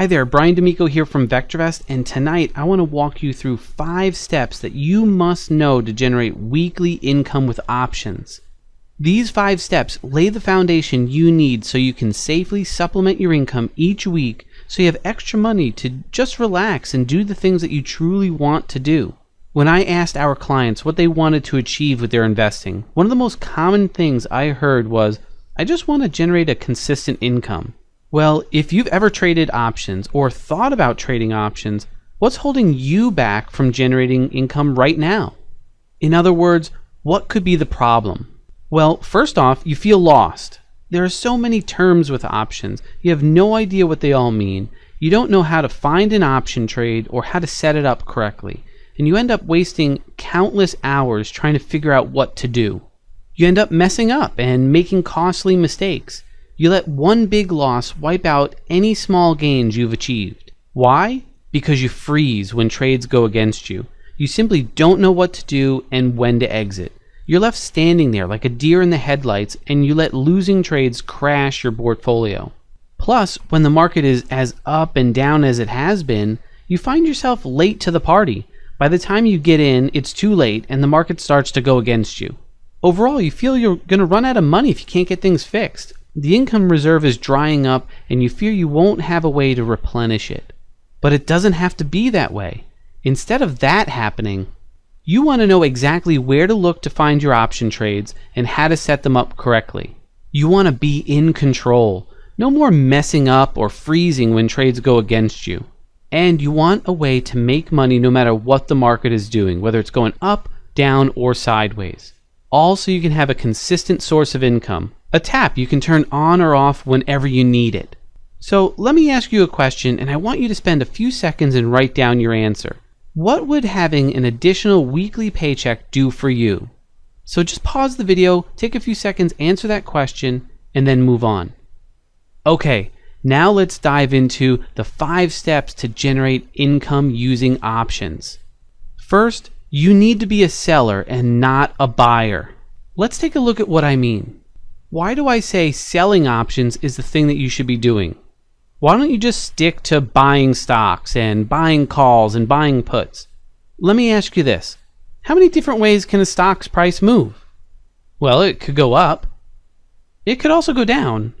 Hi there, Brian D'Amico here from VectorVest, and tonight I want to walk you through 5 steps that you must know to generate weekly income with options. These 5 steps lay the foundation you need so you can safely supplement your income each week so you have extra money to just relax and do the things that you truly want to do. When I asked our clients what they wanted to achieve with their investing, one of the most common things I heard was, I just want to generate a consistent income. Well, if you've ever traded options or thought about trading options, what's holding you back from generating income right now? In other words, what could be the problem? Well, first off, you feel lost. There are so many terms with options. You have no idea what they all mean. You don't know how to find an option trade or how to set it up correctly. And you end up wasting countless hours trying to figure out what to do. You end up messing up and making costly mistakes. You let one big loss wipe out any small gains you've achieved. Why? Because you freeze when trades go against you. You simply don't know what to do and when to exit. You're left standing there like a deer in the headlights, and you let losing trades crash your portfolio. Plus, when the market is as up and down as it has been, you find yourself late to the party. By the time you get in, it's too late and the market starts to go against you. Overall, you feel you're going to run out of money if you can't get things fixed. The income reserve is drying up and you fear you won't have a way to replenish it. But it doesn't have to be that way. Instead of that happening, you want to know exactly where to look to find your option trades and how to set them up correctly. You want to be in control. No more messing up or freezing when trades go against you. And you want a way to make money no matter what the market is doing, whether it's going up, down, or sideways. All so you can have a consistent source of income. A tap you can turn on or off whenever you need it. So let me ask you a question, and I want you to spend a few seconds and write down your answer. What would having an additional weekly paycheck do for you? So just pause the video, take a few seconds, answer that question, and then move on. Okay, now let's dive into the 5 steps to generate income using options. First, you need to be a seller and not a buyer. Let's take a look at what I mean. Why do I say selling options is the thing that you should be doing? Why don't you just stick to buying stocks and buying calls and buying puts? Let me ask you this. How many different ways can a stock's price move? Well, it could go up. It could also go down.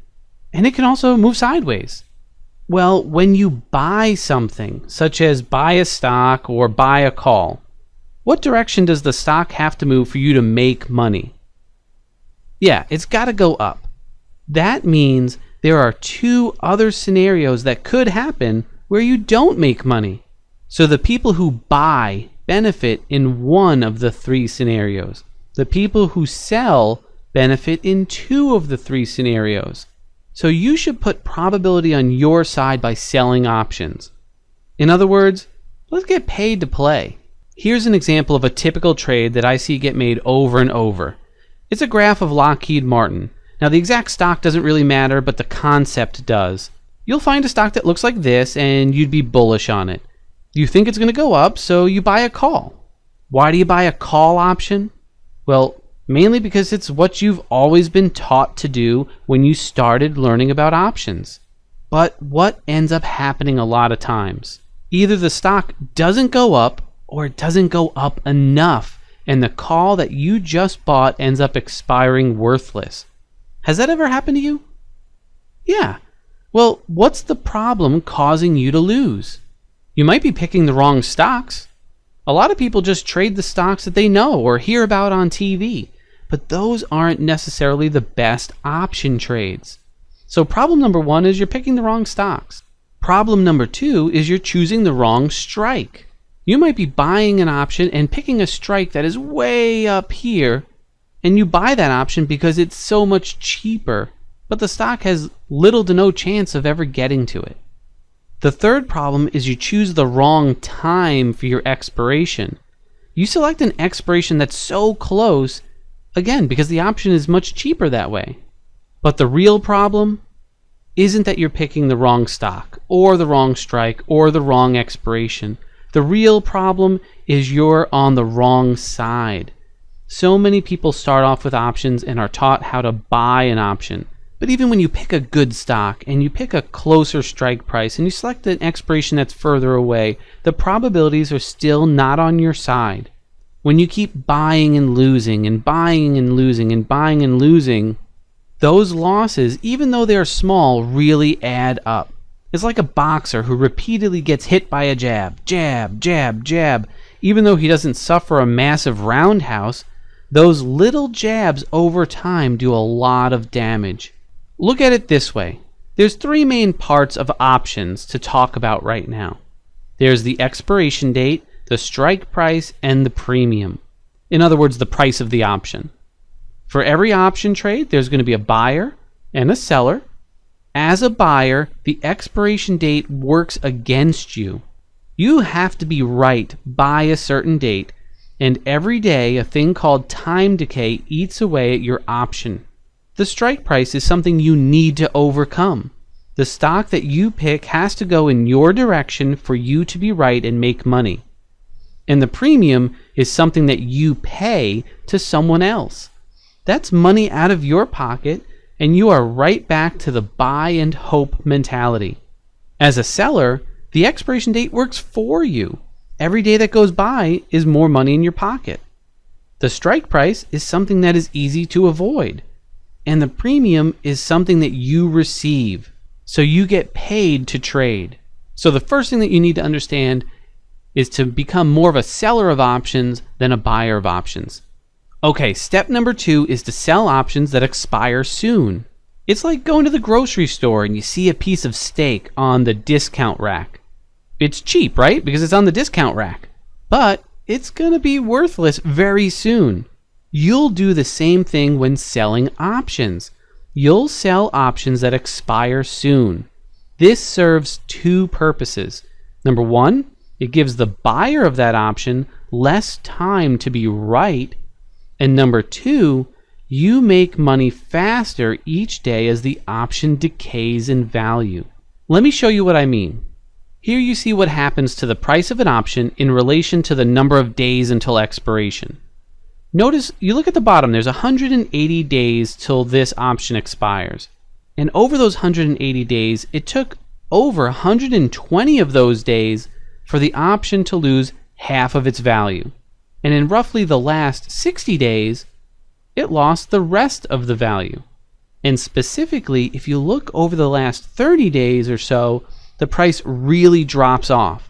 And it can also move sideways. Well, when you buy something, such as buy a stock or buy a call, what direction does the stock have to move for you to make money? Yeah, it's got to go up. That means there are 2 other scenarios that could happen where you don't make money. So the people who buy benefit in one of the 3 scenarios. The people who sell benefit in 2 of the 3 scenarios. So you should put probability on your side by selling options. In other words, let's get paid to play. Here's an example of a typical trade that I see get made over and over. It's a graph of Lockheed Martin. Now the exact stock doesn't really matter, but the concept does. You'll find a stock that looks like this and you'd be bullish on it. You think it's going to go up, so you buy a call. Why do you buy a call option? Well, mainly because it's what you've always been taught to do when you started learning about options. But what ends up happening a lot of times? Either the stock doesn't go up or it doesn't go up enough, and the call that you just bought ends up expiring worthless. Has that ever happened to you? Yeah. Well, what's the problem causing you to lose? You might be picking the wrong stocks. A lot of people just trade the stocks that they know or hear about on TV, but those aren't necessarily the best option trades. So problem number 1 is you're picking the wrong stocks. Problem number 2 is you're choosing the wrong strike. You might be buying an option and picking a strike that is way up here, and you buy that option because it's so much cheaper, but the stock has little to no chance of ever getting to it. The third problem is you choose the wrong time for your expiration. You select an expiration that's so close, again, because the option is much cheaper that way. But the real problem isn't that you're picking the wrong stock, or the wrong strike, or the wrong expiration. The real problem is you're on the wrong side. So many people start off with options and are taught how to buy an option. But even when you pick a good stock and you pick a closer strike price and you select an expiration that's further away, the probabilities are still not on your side. When you keep buying and losing and buying and losing and buying and losing, those losses, even though they're small, really add up. It's like a boxer who repeatedly gets hit by a jab, jab, jab, jab. Even though he doesn't suffer a massive roundhouse, those little jabs over time do a lot of damage. Look at it this way. There's three main parts of options to talk about right now. There's the expiration date, the strike price, and the premium. In other words, the price of the option. For every option trade, there's going to be a buyer and a seller. As a buyer, the expiration date works against you. You have to be right by a certain date, and every day a thing called time decay eats away at your option. The strike price is something you need to overcome. The stock that you pick has to go in your direction for you to be right and make money. And the premium is something that you pay to someone else. That's money out of your pocket, and you are right back to the buy and hope mentality. As a seller, the expiration date works for you. Every day that goes by is more money in your pocket. The strike price is something that is easy to avoid. And the premium is something that you receive. So you get paid to trade. So the first thing that you need to understand is to become more of a seller of options than a buyer of options. Okay, step number 2 is to sell options that expire soon. It's like going to the grocery store and you see a piece of steak on the discount rack. It's cheap, right? Because it's on the discount rack. But it's going to be worthless very soon. You'll do the same thing when selling options. You'll sell options that expire soon. This serves two purposes. Number 1, it gives the buyer of that option less time to be right. And number 2, you make money faster each day as the option decays in value. Let me show you what I mean. Here you see what happens to the price of an option in relation to the number of days until expiration. Notice, you look at the bottom, there's 180 days till this option expires. And over those 180 days, it took over 120 of those days for the option to lose half of its value. And in roughly the last 60 days, it lost the rest of the value. And specifically, if you look over the last 30 days or so, the price really drops off.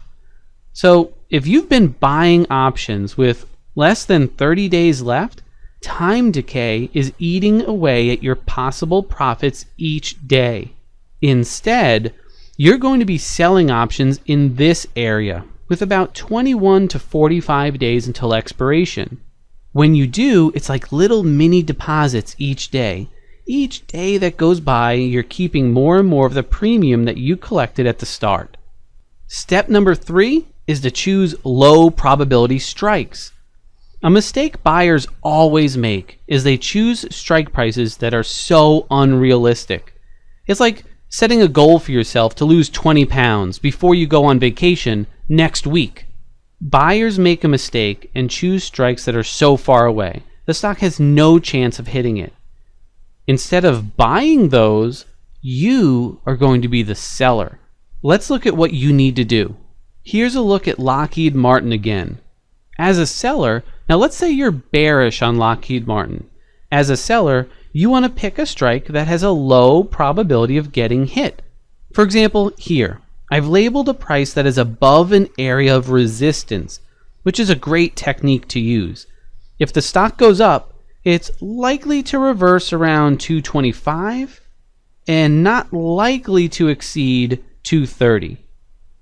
So if you've been buying options with less than 30 days left, time decay is eating away at your possible profits each day. Instead, you're going to be selling options in this area with about 21 to 45 days until expiration. When you do, it's like little mini deposits each day. Each day that goes by, you're keeping more and more of the premium that you collected at the start. Step number 3 is to choose low probability strikes. A mistake buyers always make is they choose strike prices that are so unrealistic. It's like setting a goal for yourself to lose 20 pounds before you go on vacation next week. Buyers make a mistake and choose strikes that are so far away. The stock has no chance of hitting it. Instead of buying those, you are going to be the seller. Let's look at what you need to do. Here's a look at Lockheed Martin again. As a seller, now let's say you're bearish on Lockheed Martin. As a seller, you want to pick a strike that has a low probability of getting hit. For example, here, I've labeled a price that is above an area of resistance, which is a great technique to use. If the stock goes up, it's likely to reverse around 225 and not likely to exceed 230.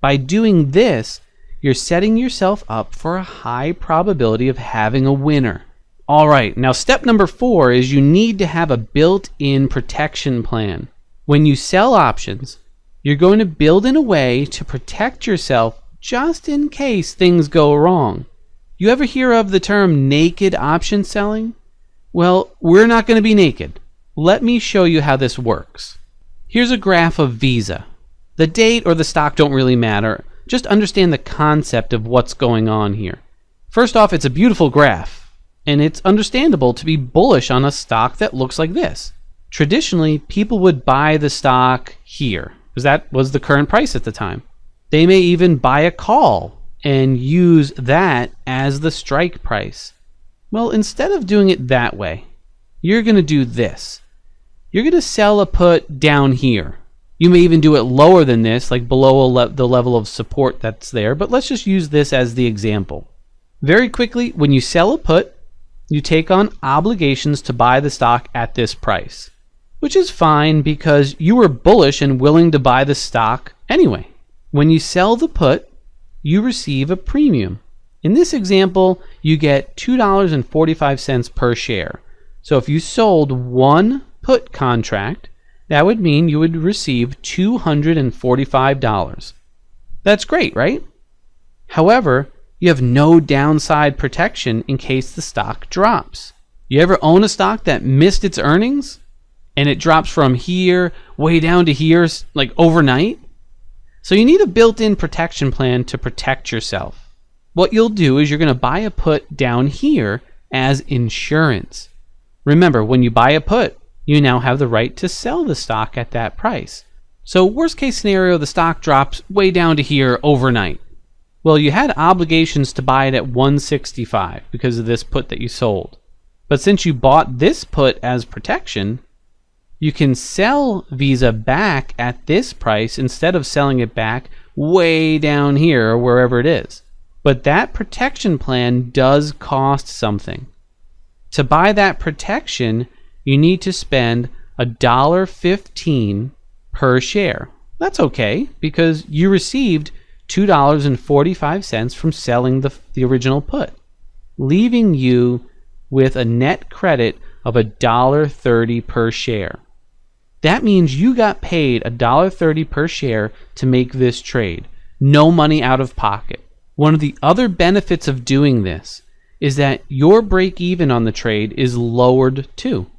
By doing this, you're setting yourself up for a high probability of having a winner. All right, now step number 4 is you need to have a built-in protection plan. When you sell options, you're going to build in a way to protect yourself just in case things go wrong. You ever hear of the term naked option selling? Well, we're not going to be naked. Let me show you how this works. Here's a graph of Visa. The date or the stock don't really matter. Just understand the concept of what's going on here. First off, it's a beautiful graph, and it's understandable to be bullish on a stock that looks like this. Traditionally, people would buy the stock here, because that was the current price at the time. They may even buy a call and use that as the strike price. Well, instead of doing it that way, you're going to do this. You're going to sell a put down here. You may even do it lower than this, like below the level of support that's there, but let's just use this as the example. Very quickly, when you sell a put, you take on obligations to buy the stock at this price, which is fine because you were bullish and willing to buy the stock anyway. When you sell the put, you receive a premium. In this example, you get $2.45 per share. So if you sold one put contract, that would mean you would receive $245. That's great, right? However, you have no downside protection in case the stock drops. You ever own a stock that missed its earnings and it drops from here way down to here like overnight? So you need a built-in protection plan to protect yourself. What you'll do is you're going to buy a put down here as insurance. Remember, when you buy a put, you now have the right to sell the stock at that price. So worst case scenario, the stock drops way down to here overnight. Well, you had obligations to buy it at $165 because of this put that you sold. But since you bought this put as protection, you can sell Visa back at this price instead of selling it back way down here or wherever it is. But that protection plan does cost something. To buy that protection, you need to spend $1.15 per share. That's okay because you received $2.45 from selling the original put, leaving you with a net credit of $1.30 per share. That means you got paid $1.30 per share to make this trade. No money out of pocket. One of the other benefits of doing this is that your break even on the trade is lowered too.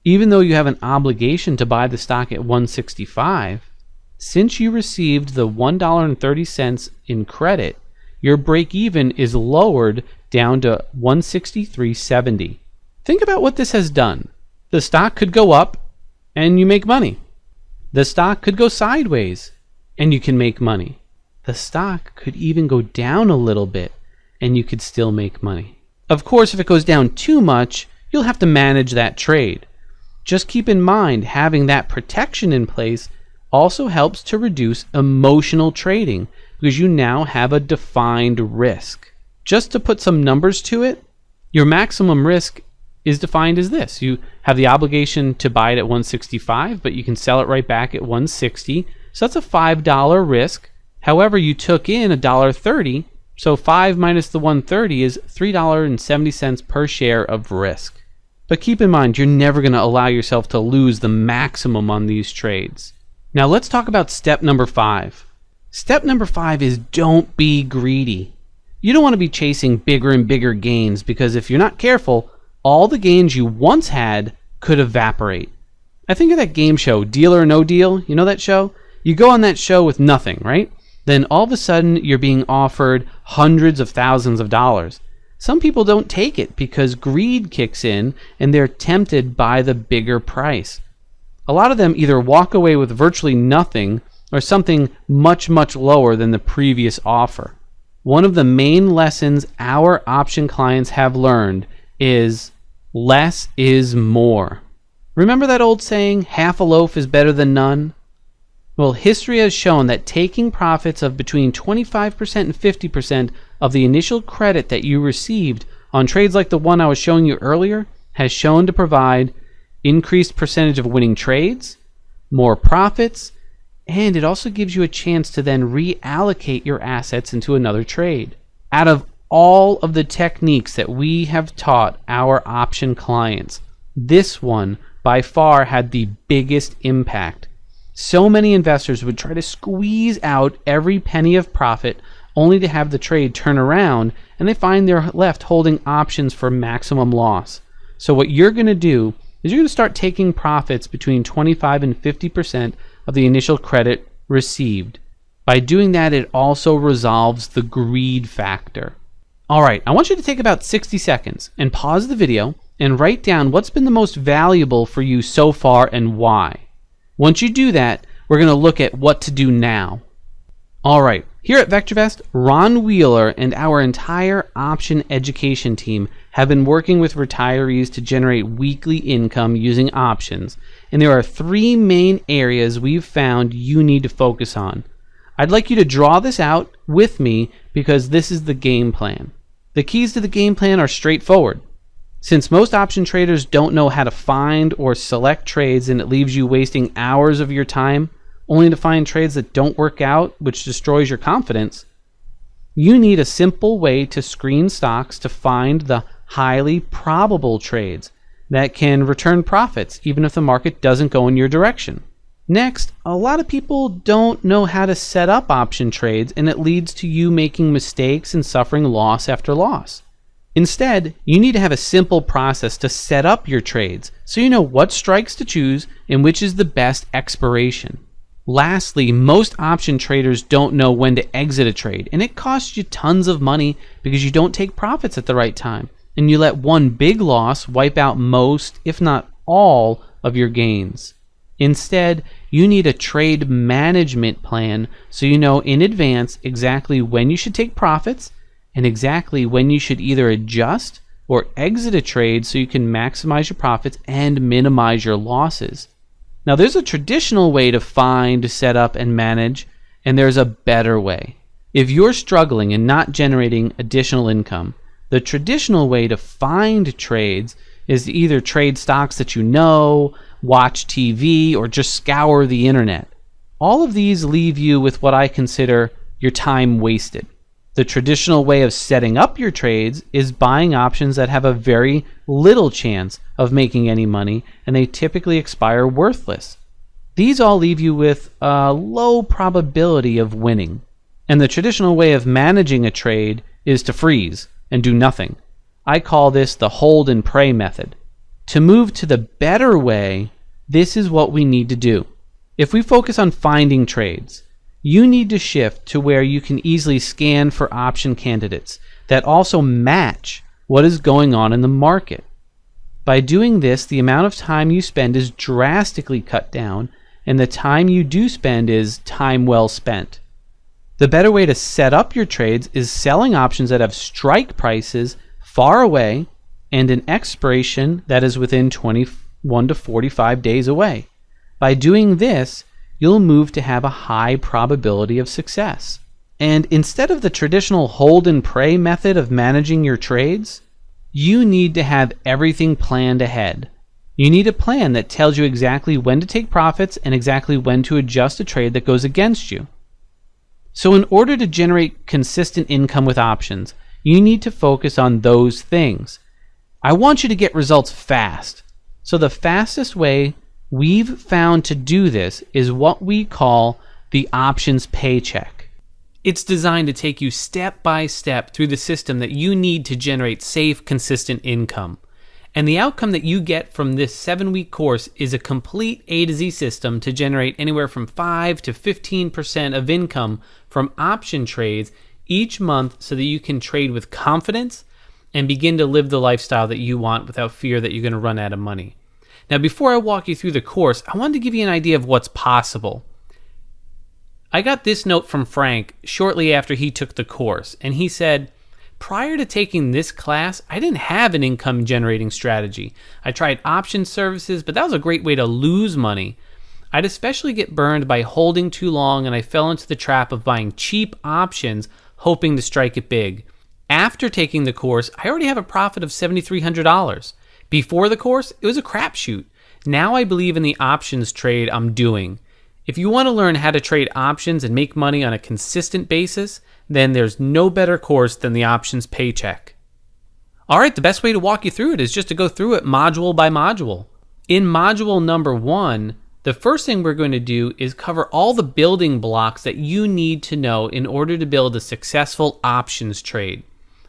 Even though you have an obligation to buy the stock at $165, since you received the $1.30 in credit, your break even is lowered down to $163.70. Think about what this has done. The stock could go up and you make money. The stock could go sideways and you can make money. The stock could even go down a little bit and you could still make money. Of course, if it goes down too much, you'll have to manage that trade. Just keep in mind, having that protection in place also helps to reduce emotional trading because you now have a defined risk. Just to put some numbers to it, your maximum risk is defined as this. You have the obligation to buy it at $165, but you can sell it right back at $160. So that's a $5 risk. However, you took in $1.30, so 5 minus the $1.30 is $3.70 per share of risk. But keep in mind, you're never going to allow yourself to lose the maximum on these trades. Now let's talk about step number 5. Step number 5 is don't be greedy. You don't want to be chasing bigger and bigger gains because if you're not careful, all the gains you once had could evaporate. I think of that game show, Deal or No Deal. You know that show? You go on that show with nothing, right? Then all of a sudden you're being offered hundreds of thousands of dollars. Some people don't take it because greed kicks in and they're tempted by the bigger price. A lot of them either walk away with virtually nothing or something much, much lower than the previous offer. One of the main lessons our option clients have learned is less is more. Remember that old saying, half a loaf is better than none? Well, history has shown that taking profits of between 25% and 50% of the initial credit that you received on trades like the one I was showing you earlier has shown to provide increased percentage of winning trades, more profits, and it also gives you a chance to then reallocate your assets into another trade. Out of all of the techniques that we have taught our option clients, this one by far had the biggest impact. So many investors would try to squeeze out every penny of profit only to have the trade turn around and they find they're left holding options for maximum loss. So what you're going to do is you're going to start taking profits between 25 and 50% of the initial credit received. By doing that, it also resolves the greed factor. All right, I want you to take about 60 seconds and pause the video and write down what's been the most valuable for you so far and why. Once you do that, we're going to look at what to do now. All right, here at VectorVest, Ron Wheeler and our entire option education team have been working with retirees to generate weekly income using options, and there are 3 main areas we've found you need to focus on. I'd like you to draw this out with me because this is the game plan. The keys to the game plan are straightforward. Since most option traders don't know how to find or select trades and it leaves you wasting hours of your time only to find trades that don't work out, which destroys your confidence, you need a simple way to screen stocks to find the highly probable trades that can return profits even if the market doesn't go in your direction. Next, a lot of people don't know how to set up option trades, and it leads to you making mistakes and suffering loss after loss. Instead, you need to have a simple process to set up your trades so you know what strikes to choose and which is the best expiration. Lastly, most option traders don't know when to exit a trade, and it costs you tons of money because you don't take profits at the right time, and you let one big loss wipe out most, if not all, of your gains. Instead, you need a trade management plan so you know in advance exactly when you should take profits and exactly when you should either adjust or exit a trade so you can maximize your profits and minimize your losses. Now, there's a traditional way to find, set up, and manage, and there's a better way. If you're struggling and not generating additional income, the traditional way to find trades is to either trade stocks that you know, watch TV, or just scour the internet. All of these leave you with what I consider your time wasted. The traditional way of setting up your trades is buying options that have a very little chance of making any money, and they typically expire worthless. These all leave you with a low probability of winning. And the traditional way of managing a trade is to freeze and do nothing. I call this the hold and pray method. To move to the better way, this is what we need to do. If we focus on finding trades, you need to shift to where you can easily scan for option candidates that also match what is going on in the market. By doing this, the amount of time you spend is drastically cut down, and the time you do spend is time well spent. The better way to set up your trades is selling options that have strike prices far away and an expiration that is within 21 to 45 days away. By doing this, you'll move to have a high probability of success. And instead of the traditional hold and pray method of managing your trades, you need to have everything planned ahead. You need a plan that tells you exactly when to take profits and exactly when to adjust a trade that goes against you. So in order to generate consistent income with options, you need to focus on those things. I want you to get results fast. So the fastest way we've found to do this is what we call the options paycheck. It's designed to take you step by step through the system that you need to generate safe, consistent income. And the outcome that you get from this 7-week course is a complete A to Z system to generate anywhere from 5 to 15% of income from option trades each month so that you can trade with confidence and begin to live the lifestyle that you want without fear that you're going to run out of money. Now, before I walk you through the course, I wanted to give you an idea of what's possible. I got this note from Frank shortly after he took the course, and he said, prior to taking this class, I didn't have an income generating strategy. I tried option services, but that was a great way to lose money. I'd especially get burned by holding too long, and I fell into the trap of buying cheap options, hoping to strike it big. After taking the course, I already have a profit of $7,300. Before the course, it was a crapshoot. Now I believe in the options trade I'm doing. If you want to learn how to trade options and make money on a consistent basis, then there's no better course than the options paycheck. All right, the best way to walk you through it is just to go through it module by module. In module number 1, the first thing we're going to do is cover all the building blocks that you need to know in order to build a successful options trade.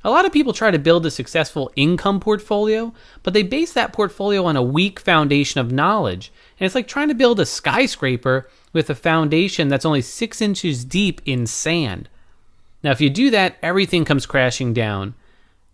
A lot of people try to build a successful income portfolio, but they base that portfolio on a weak foundation of knowledge. And it's like trying to build a skyscraper with a foundation that's only 6 inches deep in sand. Now, if you do that, everything comes crashing down.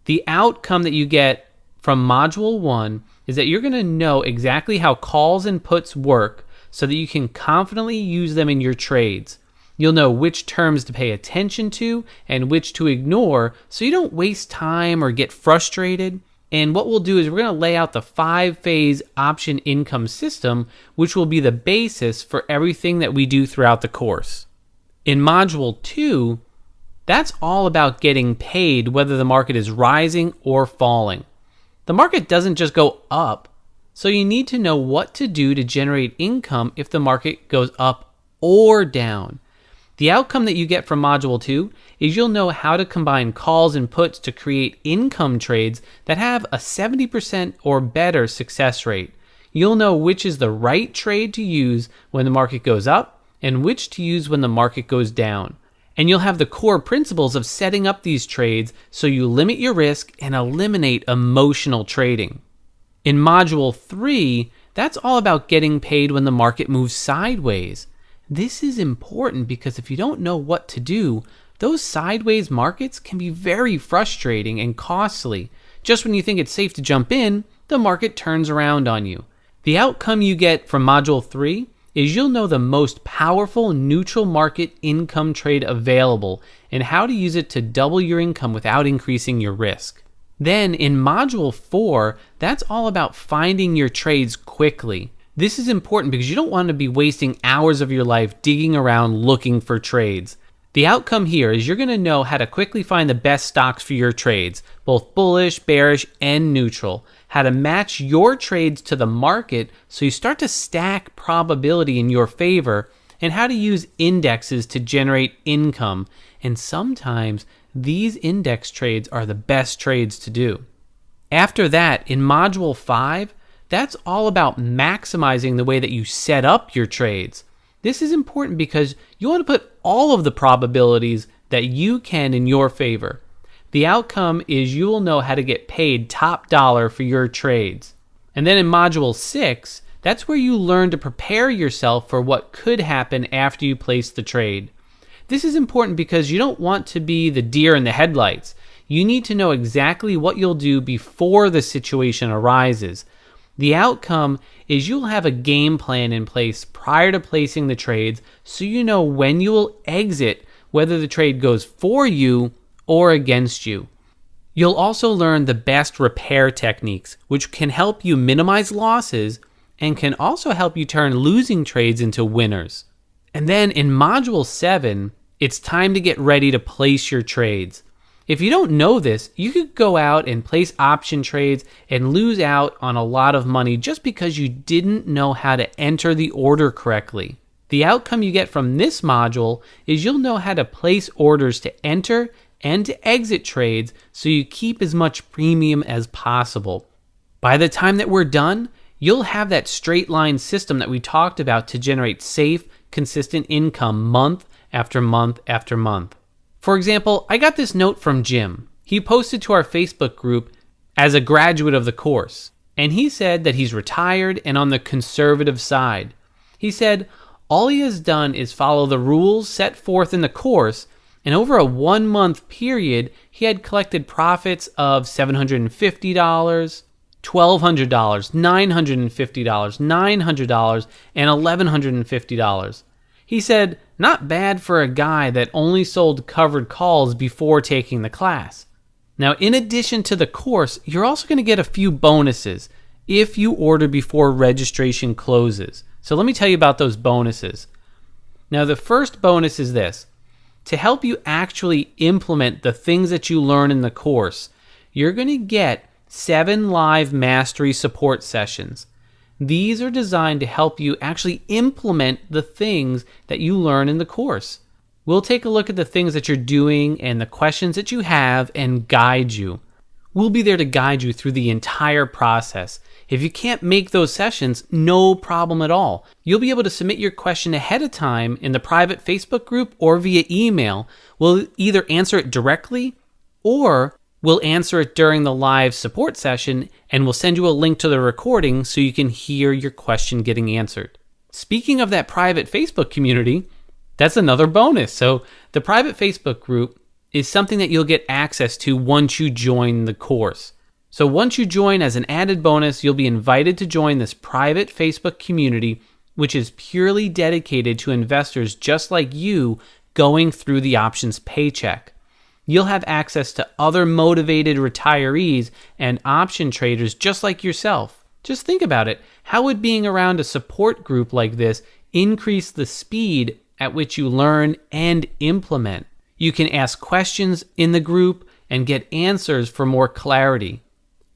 The outcome that you get from Module 1 is that you're going to know exactly how calls and puts work so that you can confidently use them in your trades. You'll know which terms to pay attention to and which to ignore so you don't waste time or get frustrated. And what we'll do is we're going to lay out the 5-phase option income system, which will be the basis for everything that we do throughout the course. In Module 2, that's all about getting paid whether the market is rising or falling. The market doesn't just go up, so you need to know what to do to generate income if the market goes up or down. The outcome that you get from Module 2 is you'll know how to combine calls and puts to create income trades that have a 70% or better success rate. You'll know which is the right trade to use when the market goes up and which to use when the market goes down. And you'll have the core principles of setting up these trades so you limit your risk and eliminate emotional trading. In Module 3, that's all about getting paid when the market moves sideways. This is important because if you don't know what to do, those sideways markets can be very frustrating and costly. Just when you think it's safe to jump in, the market turns around on you. The outcome you get from Module 3 is you'll know the most powerful neutral market income trade available and how to use it to double your income without increasing your risk. Then in Module 4, that's all about finding your trades quickly. This is important because you don't want to be wasting hours of your life digging around looking for trades. The outcome here is you're going to know how to quickly find the best stocks for your trades, both bullish, bearish, and neutral, how to match your trades to the market so you start to stack probability in your favor, and how to use indexes to generate income. And sometimes these index trades are the best trades to do. After that, in Module 5, that's all about maximizing the way that you set up your trades. This is important because you want to put all of the probabilities that you can in your favor. The outcome is you will know how to get paid top dollar for your trades. And then in Module 6, that's where you learn to prepare yourself for what could happen after you place the trade. This is important because you don't want to be the deer in the headlights. You need to know exactly what you'll do before the situation arises. The outcome is you'll have a game plan in place prior to placing the trades so you know when you will exit, whether the trade goes for you or against you. You'll also learn the best repair techniques, which can help you minimize losses and can also help you turn losing trades into winners. And then in Module 7, it's time to get ready to place your trades. If you don't know this, you could go out and place option trades and lose out on a lot of money just because you didn't know how to enter the order correctly. The outcome you get from this module is you'll know how to place orders to enter and to exit trades so you keep as much premium as possible. By the time that we're done, you'll have that straight line system that we talked about to generate safe, consistent income month after month after month. For example, I got this note from Jim. He posted to our Facebook group as a graduate of the course, and he said that he's retired and on the conservative side. He said all he has done is follow the rules set forth in the course, and over a 1-month period, he had collected profits of $750, $1,200, $950, $900, and $1,150. He said, not bad for a guy that only sold covered calls before taking the class. Now, in addition to the course, you're also going to get a few bonuses if you order before registration closes. So let me tell you about those bonuses. Now, the first bonus is this. To help you actually implement the things that you learn in the course, you're going to get 7 live mastery support sessions. These are designed to help you actually implement the things that you learn in the course. We'll take a look at the things that you're doing and the questions that you have and guide you. We'll be there to guide you through the entire process. If you can't make those sessions, no problem at all. You'll be able to submit your question ahead of time in the private Facebook group or via email. We'll either answer it directly or we'll answer it during the live support session, and we'll send you a link to the recording so you can hear your question getting answered. Speaking of that private Facebook community, that's another bonus. So the private Facebook group is something that you'll get access to once you join the course. So once you join, as an added bonus, you'll be invited to join this private Facebook community, which is purely dedicated to investors just like you going through the options paycheck. You'll have access to other motivated retirees and option traders just like yourself. Just think about it. How would being around a support group like this increase the speed at which you learn and implement? You can ask questions in the group and get answers for more clarity.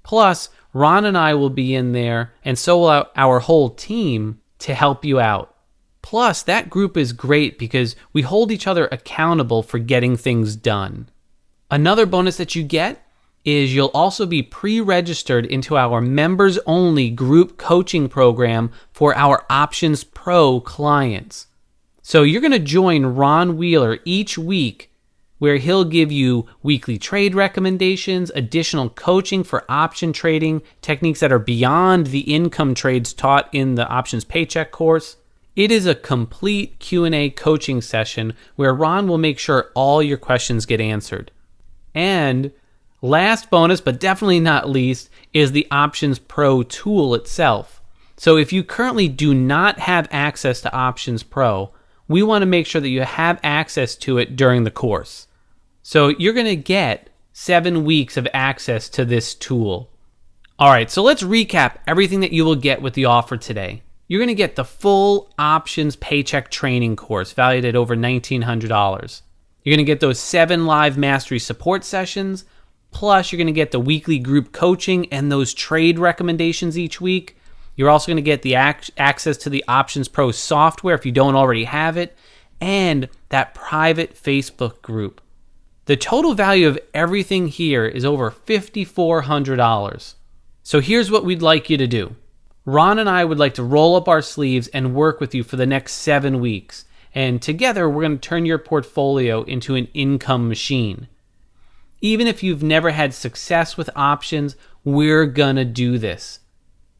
Plus, Ron and I will be in there, and so will our whole team, to help you out. Plus, that group is great because we hold each other accountable for getting things done. Another bonus that you get is you'll also be pre-registered into our members-only group coaching program for our Options Pro clients. So you're going to join Ron Wheeler each week, where he'll give you weekly trade recommendations, additional coaching for option trading, techniques that are beyond the income trades taught in the Options Paycheck course. It is a complete Q&A coaching session where Ron will make sure all your questions get answered. And last bonus, but definitely not least, is the Options Pro tool itself. So if you currently do not have access to Options Pro, we want to make sure that you have access to it during the course. So you're going to get 7 weeks of access to this tool. All right, so let's recap everything that you will get with the offer today. You're going to get the full Options Paycheck training course valued at over $1,900. You're going to get those 7 live mastery support sessions. Plus, you're going to get the weekly group coaching and those trade recommendations each week. You're also going to get the access to the Options Pro software if you don't already have it, and that private Facebook group. The total value of everything here is over $5,400. So here's what we'd like you to do. Ron and I would like to roll up our sleeves and work with you for the next 7 weeks. And together, we're going to turn your portfolio into an income machine. Even if you've never had success with options, we're going to do this.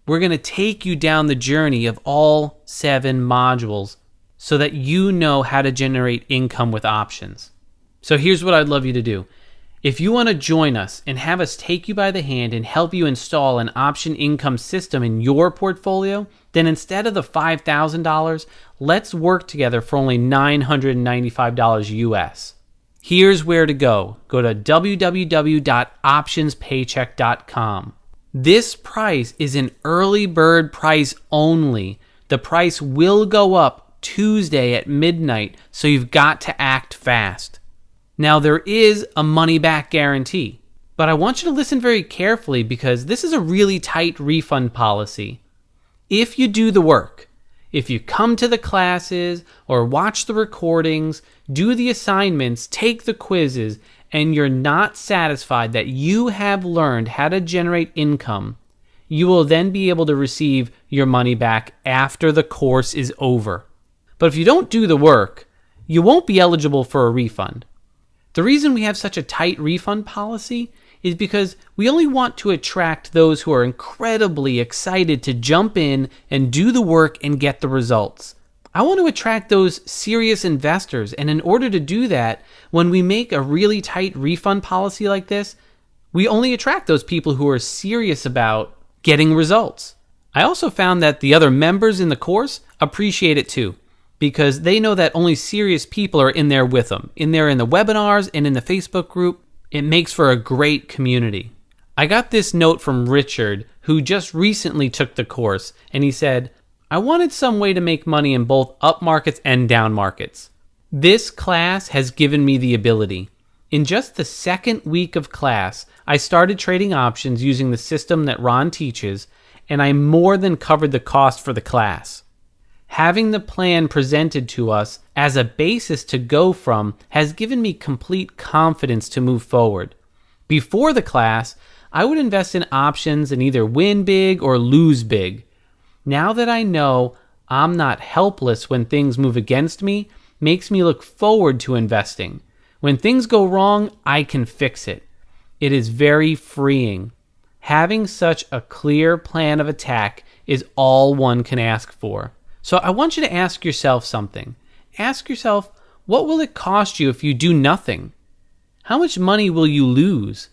We're going to take you down the journey of all 7 modules so that you know how to generate income with options. So here's what I'd love you to do. If you want to join us and have us take you by the hand and help you install an option income system in your portfolio, then instead of the $5,000, let's work together for only $995 US. Here's where to go. Go to www.optionspaycheck.com. This price is an early bird price only. The price will go up Tuesday at midnight, so you've got to act fast. Now, there is a money-back guarantee, but I want you to listen very carefully because this is a really tight refund policy. If you do the work, if you come to the classes or watch the recordings, do the assignments, take the quizzes, and you're not satisfied that you have learned how to generate income, you will then be able to receive your money back after the course is over. But if you don't do the work, you won't be eligible for a refund. The reason we have such a tight refund policy is because we only want to attract those who are incredibly excited to jump in and do the work and get the results. I want to attract those serious investors, and in order to do that, when we make a really tight refund policy like this, we only attract those people who are serious about getting results. I also found that the other members in the course appreciate it too, because they know that only serious people are in there with them, in there in the webinars and in the Facebook group. It makes for a great community. I got this note from Richard, who just recently took the course, and he said, I wanted some way to make money in both up markets and down markets. This class has given me the ability. In just the second week of class, I started trading options using the system that Ron teaches, and I more than covered the cost for the class. Having the plan presented to us as a basis to go from has given me complete confidence to move forward. Before the class, I would invest in options and either win big or lose big. Now that I know I'm not helpless when things move against me, makes me look forward to investing. When things go wrong, I can fix it. It is very freeing. Having such a clear plan of attack is all one can ask for. So I want you to ask yourself something. Ask yourself, what will it cost you if you do nothing? How much money will you lose?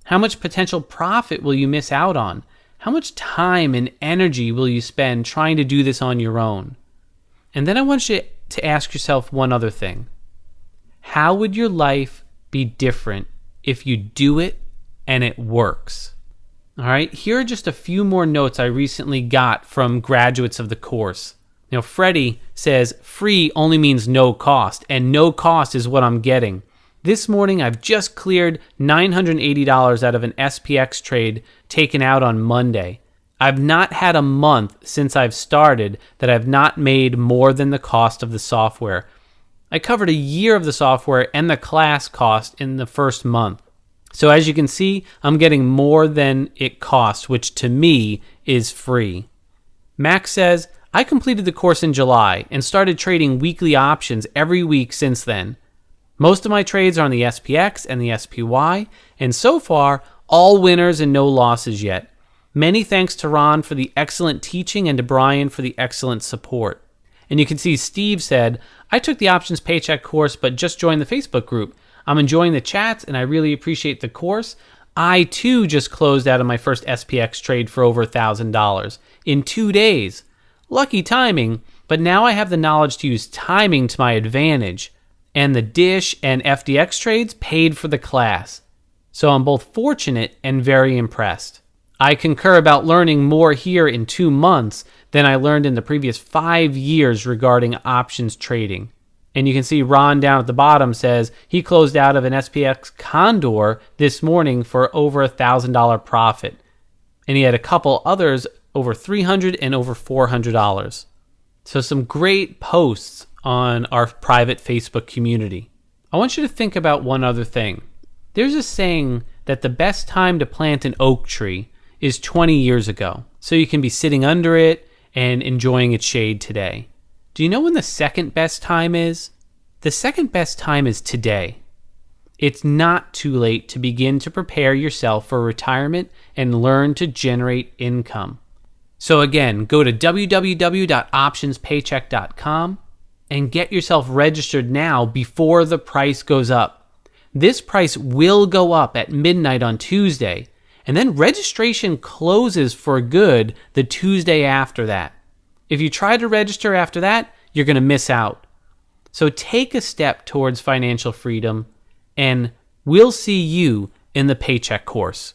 How much potential profit will you miss out on? How much time and energy will you spend trying to do this on your own? And then I want you to ask yourself one other thing. How would your life be different if you do it and it works? All right, here are just a few more notes I recently got from graduates of the course. Freddie says free only means no cost, and no cost is what I'm getting. This morning, I've just cleared $980 out of an SPX trade taken out on Monday. I've not had a month since I've started that I've not made more than the cost of the software. I covered a year of the software and the class cost in the first month. So as you can see, I'm getting more than it costs, which to me is free. Max says, I completed the course in July and started trading weekly options every week since then. Most of my trades are on the SPX and the SPY, and so far, all winners and no losses yet. Many thanks to Ron for the excellent teaching and to Brian for the excellent support. And you can see Steve said, I took the Options Paycheck course but just joined the Facebook group. I'm enjoying the chats and I really appreciate the course. I too just closed out of my first SPX trade for over $1,000 in 2 days. Lucky timing, but now I have the knowledge to use timing to my advantage. And the Dish and FDX trades paid for the class. So I'm both fortunate and very impressed. I concur about learning more here in 2 months than I learned in the previous 5 years regarding options trading. And you can see Ron down at the bottom says he closed out of an SPX Condor this morning for over $1,000 profit. And he had a couple others over $300 and over $400. So some great posts on our private Facebook community. I want you to think about one other thing. There's a saying that the best time to plant an oak tree is 20 years ago, so you can be sitting under it and enjoying its shade today. Do you know when the second best time is? The second best time is today. It's not too late to begin to prepare yourself for retirement and learn to generate income. So again, go to www.optionspaycheck.com and get yourself registered now before the price goes up. This price will go up at midnight on Tuesday, and then registration closes for good the Tuesday after that. If you try to register after that, you're going to miss out. So take a step towards financial freedom, and we'll see you in the Paycheck course.